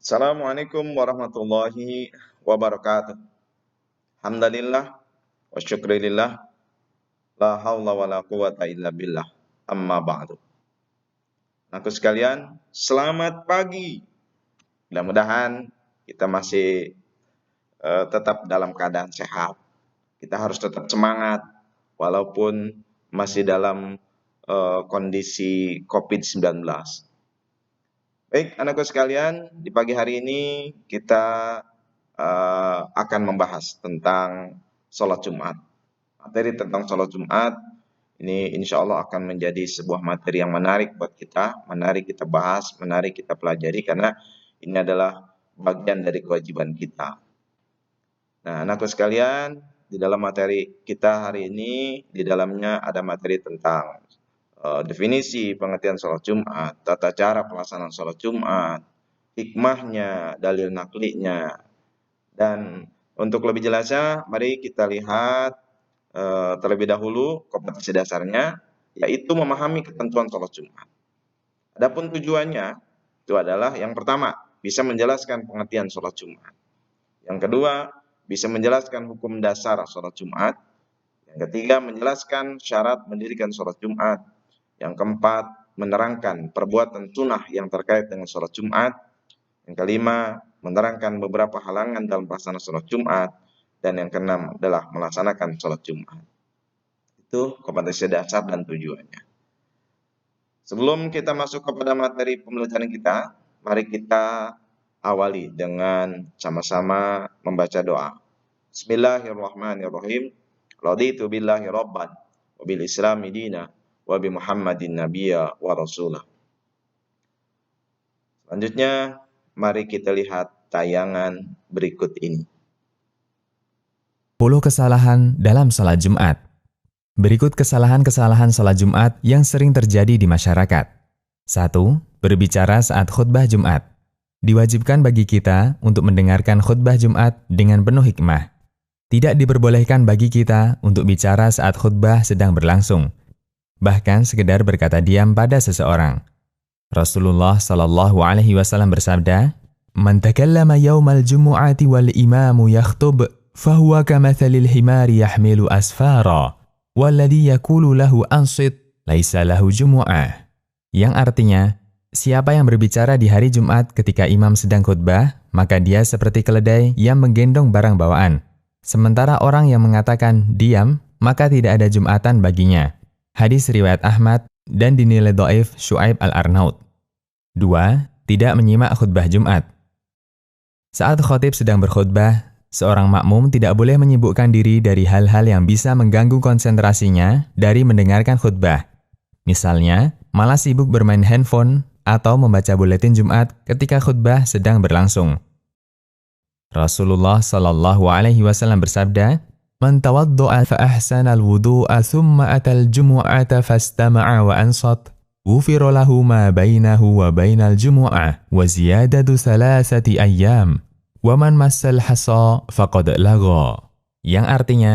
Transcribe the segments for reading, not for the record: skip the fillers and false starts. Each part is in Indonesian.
Assalamualaikum warahmatullahi wabarakatuh. Alhamdulillah wa syukrilillah la haula wa la quwata illa billah. Amma ba'du. Anakku sekalian, selamat pagi. Mudah-mudahan kita masih tetap dalam keadaan sehat. Kita harus tetap semangat walaupun masih dalam kondisi COVID-19. Baik, anakku sekalian, di pagi hari ini kita akan membahas tentang sholat Jumat. Materi tentang sholat Jumat ini insya Allah akan menjadi sebuah materi yang menarik buat kita, menarik kita bahas, menarik kita pelajari karena ini adalah bagian dari kewajiban kita. Nah, anakku sekalian, di dalam materi kita hari ini, di dalamnya ada materi tentang definisi pengertian sholat Jumat, tata cara pelaksanaan sholat Jumat, hikmahnya, dalil naklinya. Dan untuk lebih jelasnya, mari kita lihat terlebih dahulu kompetensi dasarnya, yaitu memahami ketentuan sholat Jumat. Adapun tujuannya, itu adalah yang pertama, bisa menjelaskan pengertian sholat Jumat. Yang kedua, bisa menjelaskan hukum dasar sholat Jumat. Yang ketiga, menjelaskan syarat mendirikan sholat Jumat. Yang keempat, menerangkan perbuatan sunnah yang terkait dengan sholat Jumat. Yang kelima, menerangkan beberapa halangan dalam pelaksanaan sholat Jumat. Dan yang keenam adalah melaksanakan sholat Jumat. Itu kompetensi dasar dan tujuannya. Sebelum kita masuk kepada materi pembelajaran kita, mari kita awali dengan sama-sama membaca doa. Bismillahirrahmanirrahim. Raditu billahi rabban wa bil islami dina wa bi Muhammadin nabiyya wa rasulah. Selanjutnya, mari kita lihat tayangan berikut ini. 10 kesalahan dalam salat Jumat. Berikut kesalahan-kesalahan salat Jumat yang sering terjadi di masyarakat. 1. Berbicara saat khutbah Jumat. Diwajibkan bagi kita untuk mendengarkan khutbah Jumat dengan penuh hikmah. Tidak diperbolehkan bagi kita untuk bicara saat khutbah sedang berlangsung. Bahkan sekedar berkata diam pada seseorang. Rasulullah sallallahu alaihi wasallam bersabda, "Man takallama yaumal jumu'ati wal imamu yakhtub, fahuwa kamathalil himari yahmilu asfara, walladhi yaqulu lahu ansit, laisa lahu jumu'ah." Yang artinya, siapa yang berbicara di hari Jumat ketika imam sedang khutbah, maka dia seperti keledai yang menggendong barang bawaan. Sementara orang yang mengatakan diam, maka tidak ada Jumatan baginya. Hadis riwayat Ahmad dan dinilai dhaif Syuaib al-Arnaud. 2. Tidak menyimak khutbah Jumat. Saat khatib sedang berkhutbah, seorang makmum tidak boleh menyibukkan diri dari hal-hal yang bisa mengganggu konsentrasinya dari mendengarkan khutbah. Misalnya, malah sibuk bermain handphone atau membaca buletin Jumat ketika khutbah sedang berlangsung. Rasulullah sallallahu alaihi wasallam bersabda, "Man tawadda'a fa ahsana al-wudu'a thumma atal jumu'ata fastama'a wa ansat, ghufira lahu ma bainahu wa bainal jumu'ah wa ziyadatu 3 ayyam, wa man massal hasa faqad lagha." Yang artinya,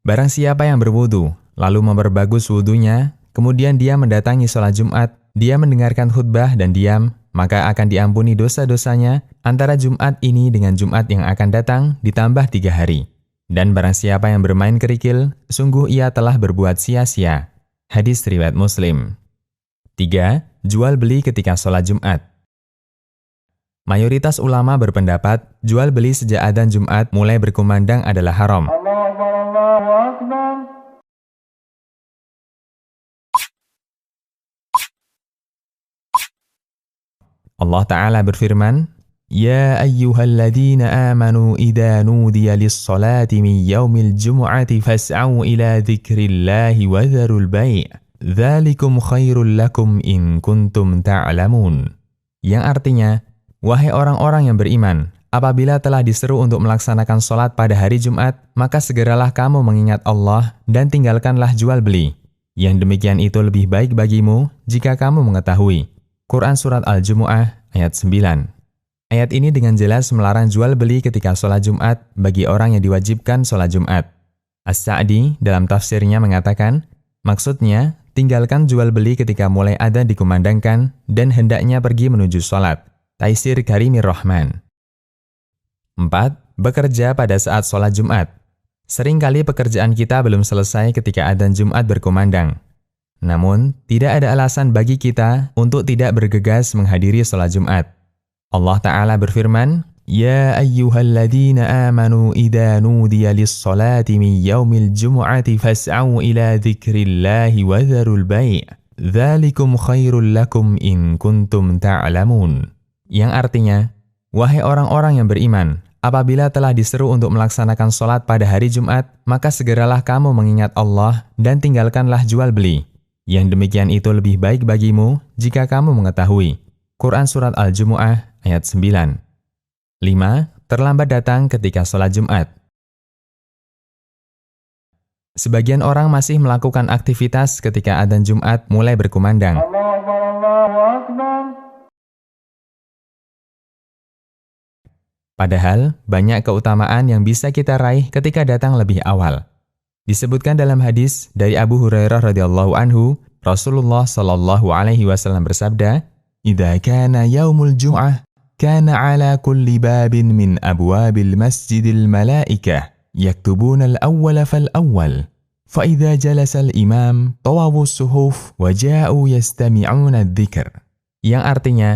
barang siapa yang berwudu lalu memperbagus wudunya, kemudian dia mendatangi sholat Jumat, dia mendengarkan khutbah dan diam, maka akan diampuni dosa-dosanya antara Jumat ini dengan Jumat yang akan datang ditambah 3 hari. Dan barang siapa yang bermain kerikil, sungguh ia telah berbuat sia-sia. Hadis riwayat Muslim. 3. Jual beli ketika sholat Jumat. Mayoritas ulama berpendapat, jual beli sejak adzan Jumat mulai berkumandang adalah haram. Allah Ta'ala berfirman, "Ya ayyuhalladzina amanu idza nudiya lis-salati min yaumil jumu'ati fas'au ila dzikrillahi wa dzarul bai', dzalikum khairul lakum in kuntum ta'lamun." Yang artinya, wahai orang-orang yang beriman, apabila telah diseru untuk melaksanakan sholat pada hari Jumat, maka segeralah kamu mengingat Allah dan tinggalkanlah jual beli. Yang demikian itu lebih baik bagimu jika kamu mengetahui. Quran Surat Al-Jumu'ah ayat 9. Ayat ini dengan jelas melarang jual beli ketika sholat Jumat bagi orang yang diwajibkan sholat Jumat. As-Sa'di dalam tafsirnya mengatakan, maksudnya tinggalkan jual beli ketika mulai adzan dikumandangkan dan hendaknya pergi menuju sholat. Taisir Karimir Rahman. 4. Bekerja pada saat sholat Jumat. Seringkali pekerjaan kita belum selesai ketika adzan Jumat berkumandang. Namun, tidak ada alasan bagi kita untuk tidak bergegas menghadiri sholat Jumat. Allah Ta'ala berfirman, Ya ayyuhalladzina amanu idha nudiya lis-salati min yaumil jumu'ati fas'au ila dzikrillahi wa dzarul bai'. Dzalikum khairul lakum in kuntum ta'lamun. Yang artinya, wahai orang-orang yang beriman, apabila telah diseru untuk melaksanakan sholat pada hari Jumat, maka segeralah kamu mengingat Allah dan tinggalkanlah jual beli. Yang demikian itu lebih baik bagimu jika kamu mengetahui. Quran Surat Al-Jumu'ah ayat 9. 5. Terlambat datang ketika sholat Jumat. Sebagian orang masih melakukan aktivitas ketika adzan Jumat mulai berkumandang. Padahal, banyak keutamaan yang bisa kita raih ketika datang lebih awal. Disebutkan dalam hadis dari Abu Hurairah radhiyallahu anhu, Rasulullah shallallahu alaihi wasallam bersabda, "Idza kana yaumul jum'ah, kana 'ala kulli babin min abwabil masjidil malaikah, yaktubuna al-awwala fal-awwal, fa idza jalasa al-imam, tawawu as-suhuf wa ja'u yastami'una adh-dzikr." Yang artinya,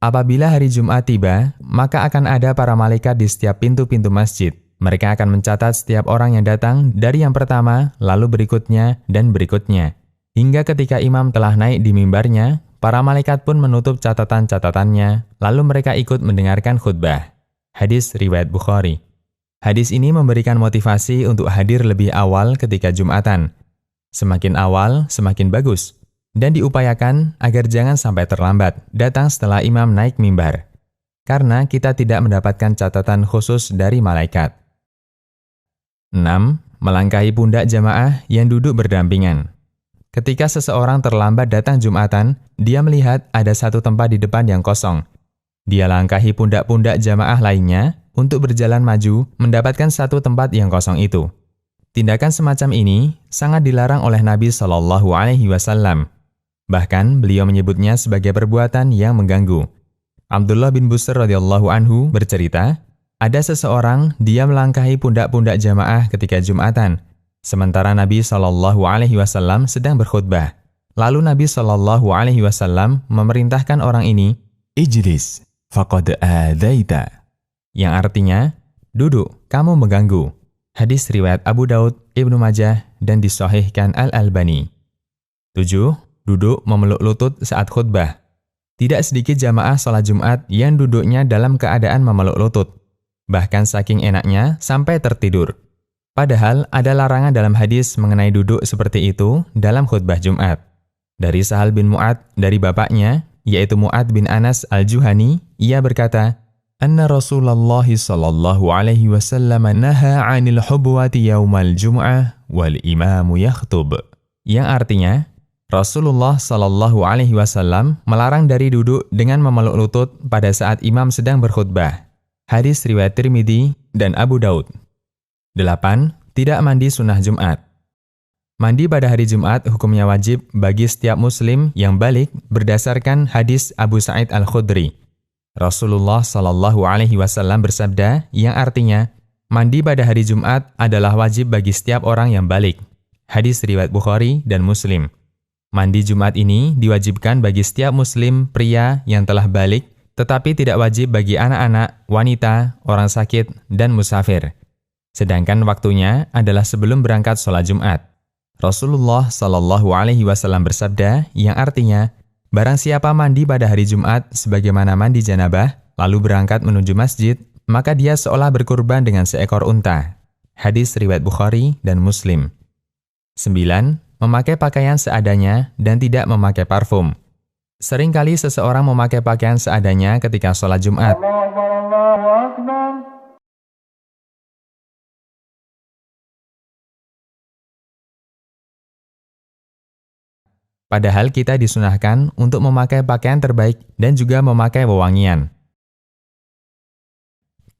apabila hari Jumat tiba, maka akan ada para malaikat di setiap pintu-pintu masjid. Mereka akan mencatat setiap orang yang datang dari yang pertama, lalu berikutnya, dan berikutnya. Hingga ketika imam telah naik di mimbarnya, para malaikat pun menutup catatan-catatannya, lalu mereka ikut mendengarkan khutbah. Hadis riwayat Bukhari. Hadis ini memberikan motivasi untuk hadir lebih awal ketika Jumatan. Semakin awal, semakin bagus. Dan diupayakan agar jangan sampai terlambat, datang setelah imam naik mimbar. Karena kita tidak mendapatkan catatan khusus dari malaikat. 6. Melangkahi pundak jamaah yang duduk berdampingan. Ketika seseorang terlambat datang Jumatan, dia melihat ada satu tempat di depan yang kosong. Dia langkahi pundak-pundak jamaah lainnya untuk berjalan maju mendapatkan satu tempat yang kosong itu. Tindakan semacam ini sangat dilarang oleh Nabi Shallallahu Alaihi Wasallam. Bahkan beliau menyebutnya sebagai perbuatan yang mengganggu. Abdullah bin Busr radhiyallahu anhu bercerita, ada seseorang dia melangkahi pundak-pundak jamaah ketika Jumatan, sementara Nabi Shallallahu Alaihi Wasallam sedang berkhutbah. Lalu Nabi Shallallahu Alaihi Wasallam memerintahkan orang ini, Ijlis, faqad adaita, yang artinya, duduk, kamu mengganggu. Hadis riwayat Abu Daud, Ibnu Majah, dan disahihkan Al-Albani. 7. Duduk memeluk lutut saat khutbah. Tidak sedikit jamaah sholat Jumat yang duduknya dalam keadaan memeluk lutut. Bahkan saking enaknya sampai tertidur. Padahal ada larangan dalam hadis mengenai duduk seperti itu dalam khutbah Jumat. Dari Sahal bin Mu'ad dari bapaknya, yaitu Mu'ad bin Anas al-Juhani, ia berkata, Anna Rasulullah sallallahu alaihi wasallam naha 'anil hubwati yaumal jum'ah wal imamu yakhtub. Yang artinya, Rasulullah sallallahu alaihi wasallam melarang dari duduk dengan memeluk lutut pada saat imam sedang berkhutbah. Hadis riwayat Tirmidzi dan Abu Daud. 8. Tidak mandi sunnah Jumat. Mandi pada hari Jumat hukumnya wajib bagi setiap muslim yang balik berdasarkan hadis Abu Sa'id Al-Khudri. Rasulullah sallallahu alaihi wasallam bersabda yang artinya, mandi pada hari Jumat adalah wajib bagi setiap orang yang balik. Hadis riwayat Bukhari dan Muslim. Mandi Jumat ini diwajibkan bagi setiap muslim pria yang telah balik, tetapi tidak wajib bagi anak-anak, wanita, orang sakit, dan musafir. Sedangkan waktunya adalah sebelum berangkat sholat Jumat. Rasulullah Shallallahu Alaihi Wasallam bersabda yang artinya, barang siapa mandi pada hari Jumat sebagaimana mandi janabah, lalu berangkat menuju masjid, maka dia seolah berkurban dengan seekor unta. Hadis riwayat Bukhari dan Muslim. 9. Memakai pakaian seadanya dan tidak memakai parfum. Seringkali seseorang memakai pakaian seadanya ketika sholat Jumat. Padahal kita disunahkan untuk memakai pakaian terbaik dan juga memakai wewangian.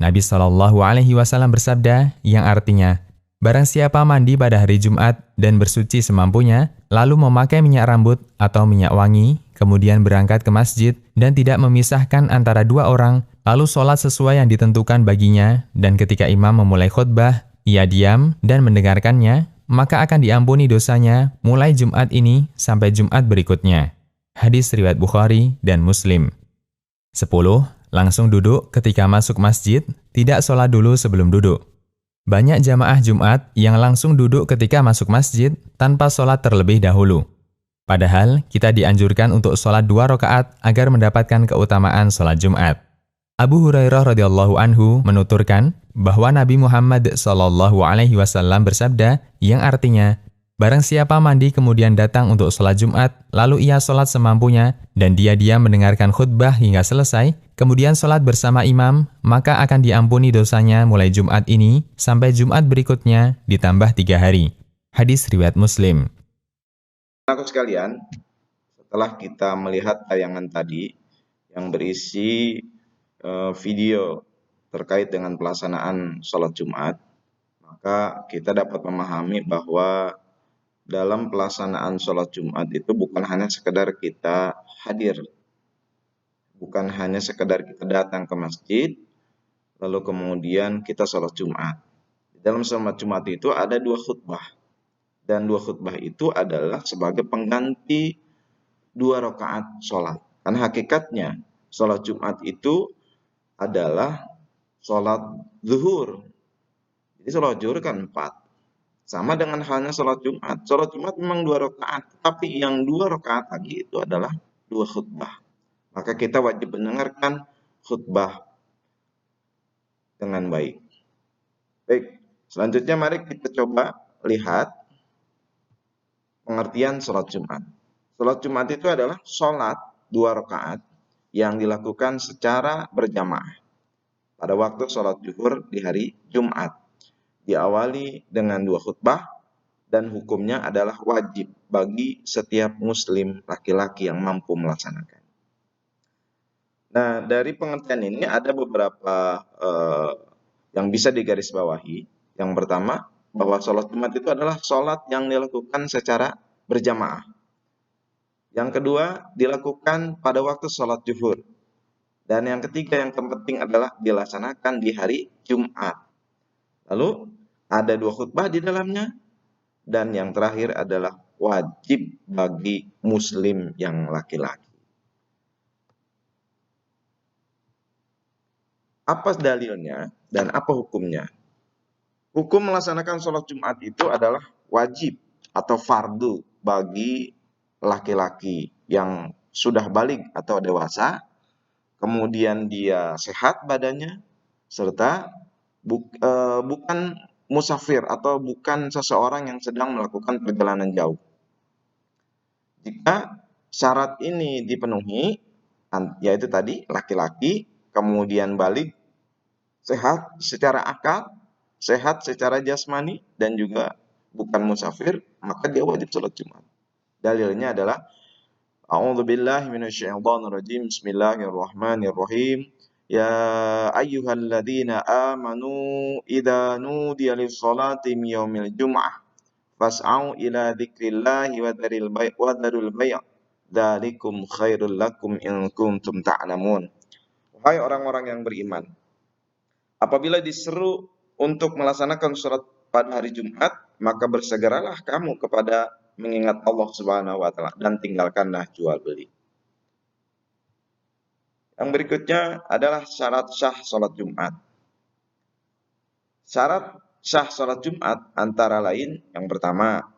Nabi Shallallahu Alaihi Wasallam bersabda yang artinya, barang siapa mandi pada hari Jumat dan bersuci semampunya, lalu memakai minyak rambut atau minyak wangi, kemudian berangkat ke masjid dan tidak memisahkan antara dua orang, lalu sholat sesuai yang ditentukan baginya, dan ketika imam memulai khutbah, ia diam dan mendengarkannya, maka akan diampuni dosanya mulai Jumat ini sampai Jumat berikutnya. Hadis riwayat Bukhari dan Muslim. 10. Langsung duduk ketika masuk masjid, tidak sholat dulu sebelum duduk. Banyak jamaah Jumat yang langsung duduk ketika masuk masjid tanpa sholat terlebih dahulu. Padahal kita dianjurkan untuk sholat 2 rakaat agar mendapatkan keutamaan sholat Jumat. Abu Hurairah radhiyallahu anhu menuturkan bahwa Nabi Muhammad SAW bersabda yang artinya, barang siapa mandi kemudian datang untuk sholat Jumat, lalu ia sholat semampunya, dan dia diam mendengarkan khutbah hingga selesai, kemudian sholat bersama imam, maka akan diampuni dosanya mulai Jumat ini sampai Jumat berikutnya ditambah 3 hari. Hadis riwayat Muslim. Anak sekalian, setelah kita melihat tayangan tadi yang berisi video terkait dengan pelaksanaan sholat Jumat, maka kita dapat memahami bahwa dalam pelaksanaan sholat Jumat itu bukan hanya sekedar kita hadir, bukan hanya sekedar kita datang ke masjid, lalu kemudian kita sholat Jumat. Di dalam sholat Jumat itu ada 2 khutbah, dan 2 khutbah itu adalah sebagai pengganti 2 rakaat sholat. Karena hakikatnya sholat Jumat itu adalah sholat zuhur. Jadi sholat zuhur kan 4. Sama dengan halnya sholat Jumat. Sholat Jumat memang 2 rakaat, tapi yang 2 rakaat lagi itu adalah 2 khutbah. Maka kita wajib mendengarkan khutbah dengan baik. Baik, selanjutnya mari kita coba lihat pengertian sholat Jumat. Sholat Jumat itu adalah sholat 2 rakaat yang dilakukan secara berjamaah pada waktu sholat zuhur di hari Jumat. Diawali dengan 2 khutbah dan hukumnya adalah wajib bagi setiap muslim laki-laki yang mampu melaksanakan. Nah, dari pengertian ini ada beberapa yang bisa digarisbawahi. Yang pertama, bahwa sholat Jumat itu adalah sholat yang dilakukan secara berjamaah. Yang kedua, dilakukan pada waktu sholat zuhur. Dan yang ketiga, yang terpenting adalah dilaksanakan di hari Jumat. Lalu ada 2 khutbah di dalamnya, dan yang terakhir adalah wajib bagi muslim yang laki-laki. Apa dalilnya dan apa hukumnya? Hukum melaksanakan sholat Jumat itu adalah wajib atau fardu bagi laki-laki yang sudah balik atau dewasa, kemudian dia sehat badannya, serta bukan musafir atau bukan seseorang yang sedang melakukan perjalanan jauh. Jika syarat ini dipenuhi, yaitu tadi laki-laki, kemudian balik, sehat secara akal, sehat secara jasmani, dan juga bukan musafir, maka dia wajib sholat Jumat. Dalilnya adalah A'udzubillahi minasyaitonirrajim. Bismillahirrahmanirrahim. Ya ayyuhalladzina amanu idza nudiya lis-salati min yaumil jum'ah fas'au ila dzikrillahi wa dzarul bai' dzalikum khairul lakum in kuntum ta'lamun. Wahai orang-orang yang beriman, apabila diseru untuk melaksanakan sholat pada hari Jumat, maka bersegeralah kamu kepada mengingat Allah Subhanahu wa taala dan tinggalkanlah jual beli. Yang berikutnya adalah syarat syah sholat Jumat. Syarat syah sholat Jumat antara lain, yang pertama,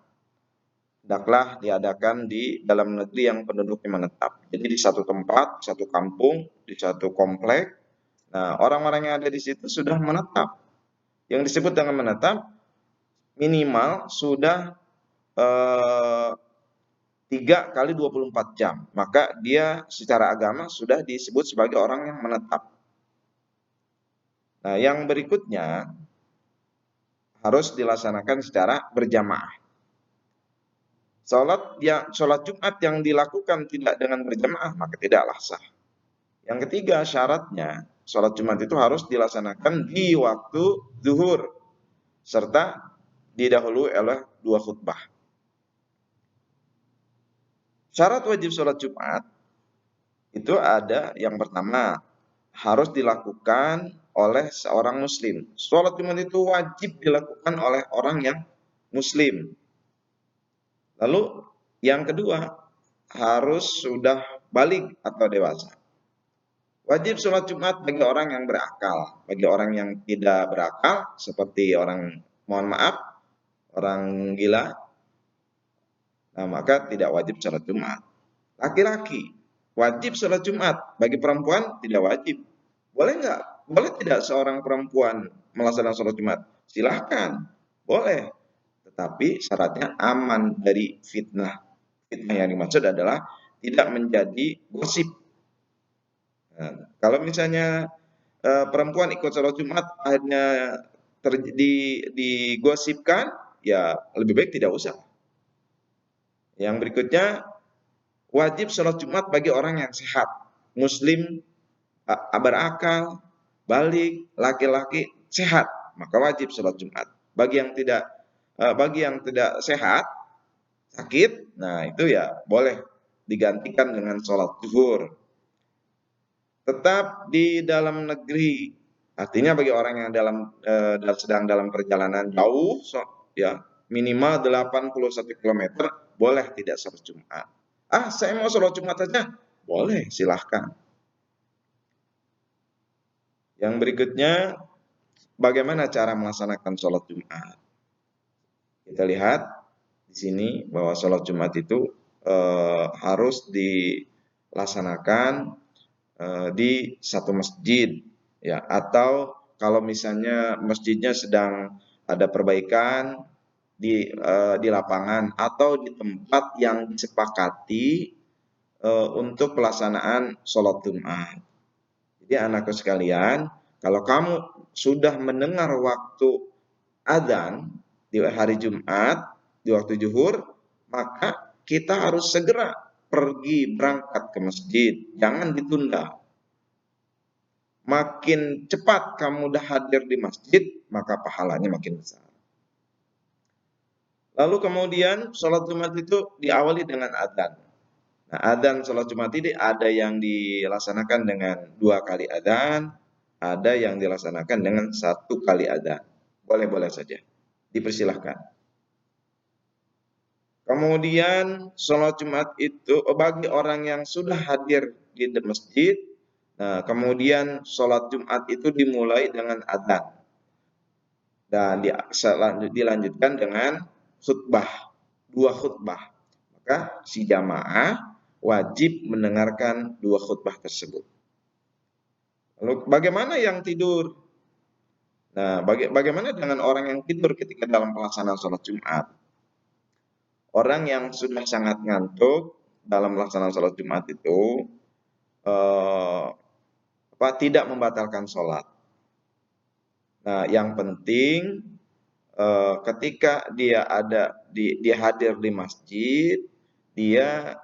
hendaklah diadakan di dalam negeri yang penduduknya menetap. Jadi di satu tempat, satu kampung, di satu komplek. Nah, orang-orang yang ada di situ sudah menetap. Yang disebut dengan menetap, minimal sudah 3 kali 24 jam. Maka dia secara agama sudah disebut sebagai orang yang menetap. Nah, yang berikutnya harus dilaksanakan secara berjamaah. Sholat Jumat yang dilakukan tidak dengan berjamaah, maka tidaklah sah. Yang ketiga, syaratnya sholat Jumat itu harus dilaksanakan di waktu zuhur, serta didahului oleh 2 khutbah. Syarat wajib sholat Jumat itu ada yang pertama, harus dilakukan oleh seorang muslim. Sholat Jumat itu wajib dilakukan oleh orang yang muslim. Lalu yang kedua, harus sudah balik atau dewasa. Wajib sholat Jumat bagi orang yang berakal. Bagi orang yang tidak berakal, seperti orang, mohon maaf, orang gila, nah maka tidak wajib sholat Jumat. Laki-laki wajib sholat Jumat, bagi perempuan tidak wajib. Boleh nggak? Boleh tidak seorang perempuan melaksanakan sholat Jumat? Silahkan, boleh. Tetapi syaratnya aman dari fitnah. Fitnah yang dimaksud adalah tidak menjadi gosip. Nah, kalau misalnya perempuan ikut sholat Jumat hanya digosipkan, ya lebih baik tidak usah. Yang berikutnya, wajib sholat Jumat bagi orang yang sehat, muslim, berakal, balik, laki-laki sehat, maka wajib sholat Jumat. Bagi yang tidak sehat, sakit, nah itu ya boleh digantikan dengan sholat zuhur. Tetap di dalam negeri, artinya bagi orang yang sedang dalam perjalanan jauh, ya minimal 81 km, boleh tidak sholat Jumat. Saya mau sholat Jumat saja, boleh, silahkan. Yang berikutnya, bagaimana cara melaksanakan sholat Jumat? Kita lihat di sini bahwa sholat Jumat itu harus dilaksanakan di satu masjid, ya, atau kalau misalnya masjidnya sedang ada perbaikan di lapangan atau di tempat yang disepakati untuk pelaksanaan sholat Jumat. Jadi anakku sekalian, kalau kamu sudah mendengar waktu adzan di hari Jumat, di waktu zuhur, maka kita harus segera pergi berangkat ke masjid, jangan ditunda. Makin cepat kamu dah hadir di masjid, maka pahalanya makin besar. Lalu kemudian sholat Jumat itu diawali dengan adzan. Nah, adzan sholat Jumat ini ada yang dilaksanakan dengan 2 kali adzan, ada yang dilaksanakan dengan 1 kali adzan. Boleh-boleh saja, dipersilahkan. Kemudian sholat Jumat itu bagi orang yang sudah hadir di masjid, nah kemudian sholat Jumat itu dimulai dengan adzan dan dilanjutkan dengan khutbah, 2 khutbah. Maka si jamaah wajib mendengarkan 2 khutbah tersebut. Lalu bagaimana yang tidur? Nah, bagaimana dengan orang yang tidur ketika dalam pelaksanaan sholat Jumat? Orang yang sudah sangat ngantuk dalam pelaksanaan sholat Jumat itu tidak membatalkan sholat. Nah, yang penting ketika dia hadir di masjid, dia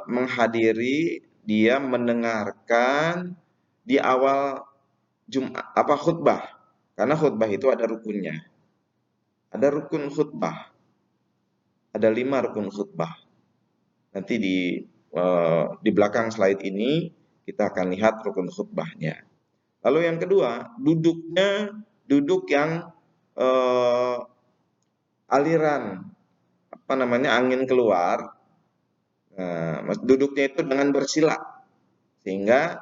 menghadiri, dia mendengarkan di awal Jumat khutbah, karena khutbah itu ada rukunnya. Ada rukun khutbah. Ada 5 rukun khutbah. Nanti di belakang slide ini kita akan lihat rukun khutbahnya. Lalu yang kedua, duduknya duduk yang aliran angin keluar. Nah, duduknya itu dengan bersila, sehingga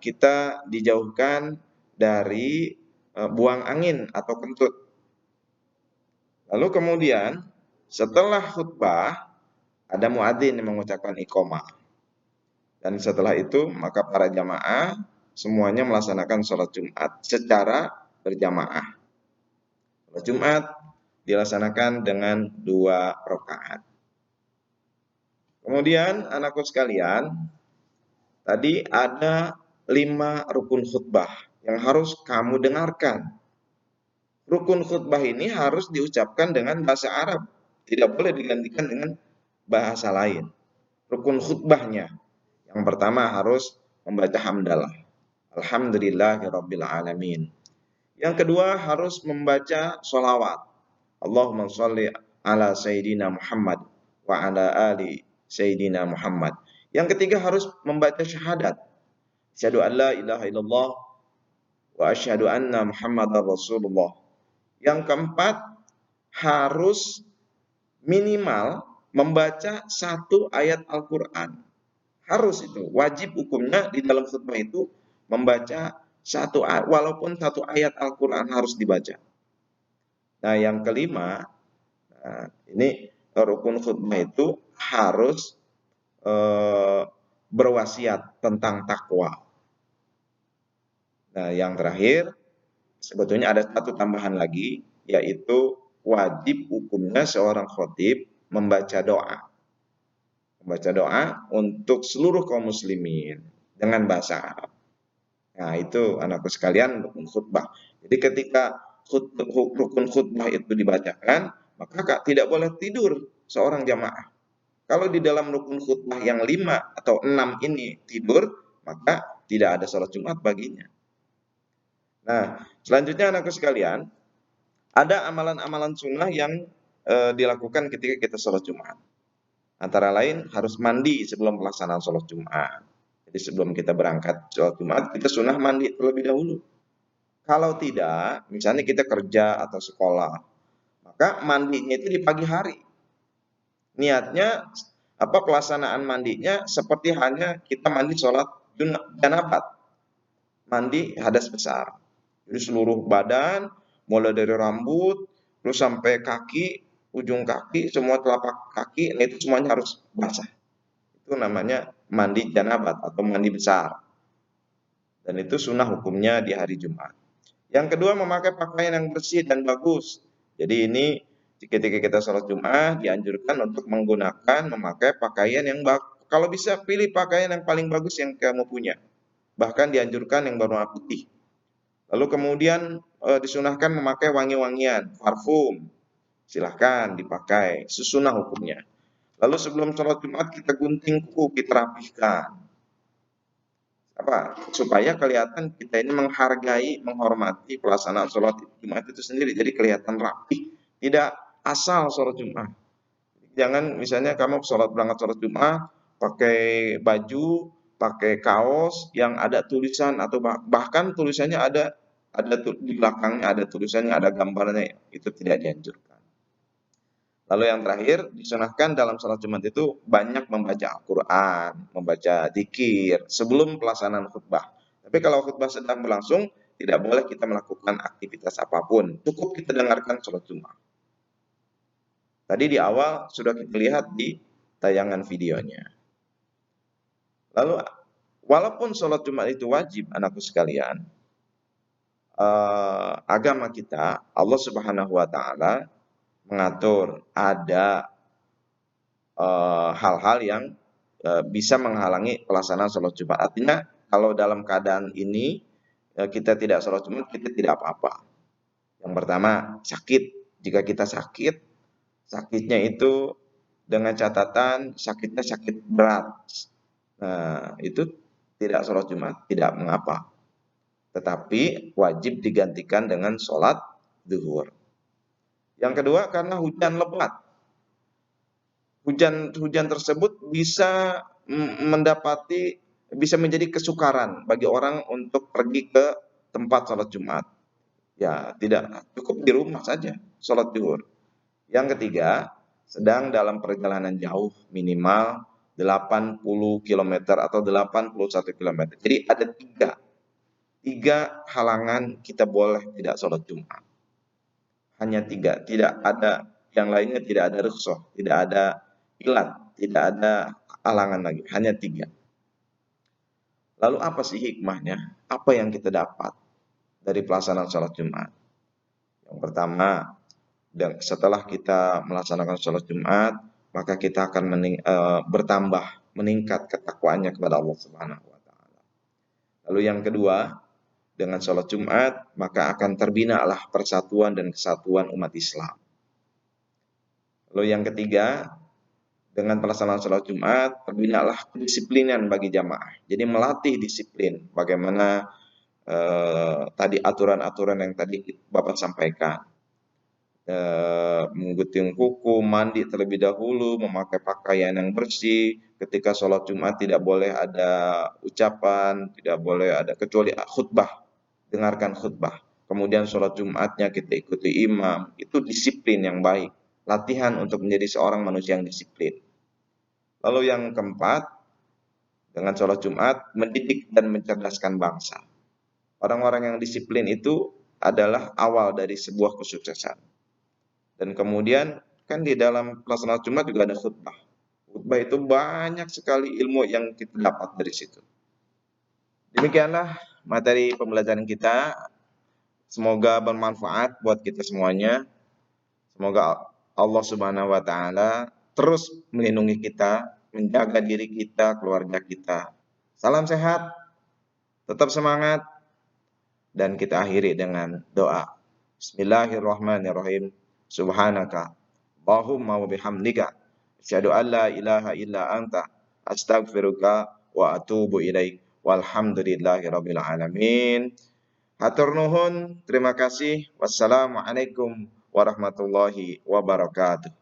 kita dijauhkan dari buang angin atau kentut. Lalu kemudian setelah khutbah ada muadzin yang mengucapkan iqamah. Dan setelah itu maka para jamaah semuanya melaksanakan sholat Jumat secara berjamaah. Sholat Jumat dilaksanakan dengan 2 rakaat. Kemudian anakku sekalian, tadi ada 5 rukun khutbah yang harus kamu dengarkan. Rukun khutbah ini harus diucapkan dengan bahasa Arab, tidak boleh digantikan dengan bahasa lain. Rukun khutbahnya, yang pertama harus membaca hamdalah, alhamdulillahirabbil alamin. Yang kedua harus membaca sholawat, Allahumma sholli ala sayyidina Muhammad wa ala ali Sayyidina Muhammad. Yang ketiga harus membaca syahadat. Asyhadu an la ilaha illallah wa asyhadu anna Muhammadar Rasulullah. Yang keempat harus minimal membaca 1 ayat Al-Quran. Harus itu, wajib hukumnya di dalam khutbah itu membaca 1 ayat, walaupun 1 ayat Al-Quran harus dibaca. Nah, yang kelima, ini rukun khutbah itu harus berwasiat tentang takwa. Nah, yang terakhir, sebetulnya ada satu tambahan lagi, yaitu wajib hukumnya seorang khatib membaca doa. Membaca doa untuk seluruh kaum muslimin dengan bahasa Arab. Nah, itu anakku sekalian rukun khutbah. Jadi ketika rukun khutbah itu dibacakan, maka tidak boleh tidur seorang jamaah. Kalau di dalam rukun khutbah yang 5 atau 6 ini tidur, maka tidak ada sholat Jumat baginya. Nah, selanjutnya anakku sekalian, ada amalan-amalan sunnah yang dilakukan ketika kita sholat Jumat. Antara lain harus mandi sebelum pelaksanaan sholat Jumat. Jadi sebelum kita berangkat sholat Jumat, kita sunnah mandi terlebih dahulu. Kalau tidak, misalnya kita kerja atau sekolah, maka mandinya itu di pagi hari. Niatnya pelaksanaan mandinya seperti hanya kita mandi sholat janabat, mandi hadas besar. Jadi seluruh badan, mulai dari rambut, terus sampai kaki, ujung kaki, semua telapak kaki, nah itu semuanya harus basah. Itu namanya mandi janabat atau mandi besar. Dan itu sunnah hukumnya di hari Jumat. Yang kedua, memakai pakaian yang bersih dan bagus. Jadi ini ketika kita sholat Jumat dianjurkan untuk memakai pakaian yang bagus. Kalau bisa pilih pakaian yang paling bagus yang kamu punya. Bahkan dianjurkan yang berwarna putih. Lalu kemudian disunahkan memakai wangi-wangian, parfum. Silahkan dipakai, sesunnah hukumnya. Lalu sebelum sholat Jumat kita gunting kuku, kita rapihkan. Supaya kelihatan kita ini menghargai, menghormati pelaksanaan sholat Jumat itu sendiri. Jadi kelihatan rapi, tidak asal sholat Jumat. Jangan misalnya kamu berangkat sholat Jumat, pakai baju, pakai kaos yang ada tulisan atau bahkan tulisannya ada di belakangnya ada tulisannya, ada gambarnya, itu tidak dianjurkan. Lalu yang terakhir, disunahkan dalam sholat Jumat itu banyak membaca Al-Quran, membaca dzikir sebelum pelaksanaan khutbah. Tapi kalau khutbah sedang berlangsung, tidak boleh kita melakukan aktivitas apapun. Cukup kita dengarkan sholat Jumat. Tadi di awal sudah kita lihat di tayangan videonya. Lalu, walaupun sholat Jumat itu wajib, anakku sekalian, agama kita, Allah Subhanahu wa Ta'ala mengatur ada hal-hal yang bisa menghalangi pelaksanaan sholat Jumat. Artinya kalau dalam keadaan ini kita tidak sholat Jumat, kita tidak apa-apa. Yang pertama, sakit. Jika kita sakit, sakitnya itu dengan catatan sakitnya sakit berat. Nah, itu tidak sholat Jumat, tidak mengapa. Tetapi wajib digantikan dengan sholat zuhur. Yang kedua, karena hujan lebat. Hujan tersebut bisa menjadi kesukaran bagi orang untuk pergi ke tempat sholat Jumat. Ya, tidak cukup di rumah saja sholat zuhur. Yang ketiga, sedang dalam perjalanan jauh minimal 80 km atau 81 km. Jadi ada tiga halangan kita boleh tidak sholat Jumat. Hanya 3, tidak ada yang lainnya, tidak ada rukhsah, tidak ada ilat, tidak ada halangan lagi, hanya 3. Lalu apa sih hikmahnya? Apa yang kita dapat dari pelaksanaan sholat Jumat? Yang pertama, setelah kita melaksanakan sholat Jumat, maka kita akan meningkat ketakwaannya kepada Allah Subhanahu wa Ta'ala. Lalu yang kedua, dengan sholat Jumat, maka akan terbinalah persatuan dan kesatuan umat Islam. Lalu yang ketiga, dengan pelaksanaan sholat Jumat, terbinalah kedisiplinan bagi jamaah. Jadi melatih disiplin, bagaimana tadi aturan-aturan yang tadi Bapak sampaikan. menggunting kuku, mandi terlebih dahulu, memakai pakaian yang bersih. Ketika sholat Jumat tidak boleh ada ucapan, tidak boleh ada kecuali khutbah, dengarkan khutbah. Kemudian sholat Jumatnya kita ikuti imam, itu disiplin yang baik. Latihan untuk menjadi seorang manusia yang disiplin. Lalu yang keempat, dengan sholat Jumat, mendidik dan mencerdaskan bangsa. Orang-orang yang disiplin itu adalah awal dari sebuah kesuksesan. Dan kemudian kan di dalam pelaksanaan Jumat juga ada khutbah. Khutbah itu banyak sekali ilmu yang kita dapat dari situ. Demikianlah materi pembelajaran kita. Semoga bermanfaat buat kita semuanya. Semoga Allah Subhanahu wa taala terus melindungi kita, menjaga diri kita, keluarga kita. Salam sehat, tetap semangat, dan kita akhiri dengan doa. Bismillahirrahmanirrahim. Subhanaka Allahumma wa bihamdika asyhadu an la ilaha illa anta astaghfiruka wa atubu ilaik. Walhamdulillahirabbil alamin. Hatur nuhun, terima kasih. Wassalamualaikum warahmatullahi wabarakatuh.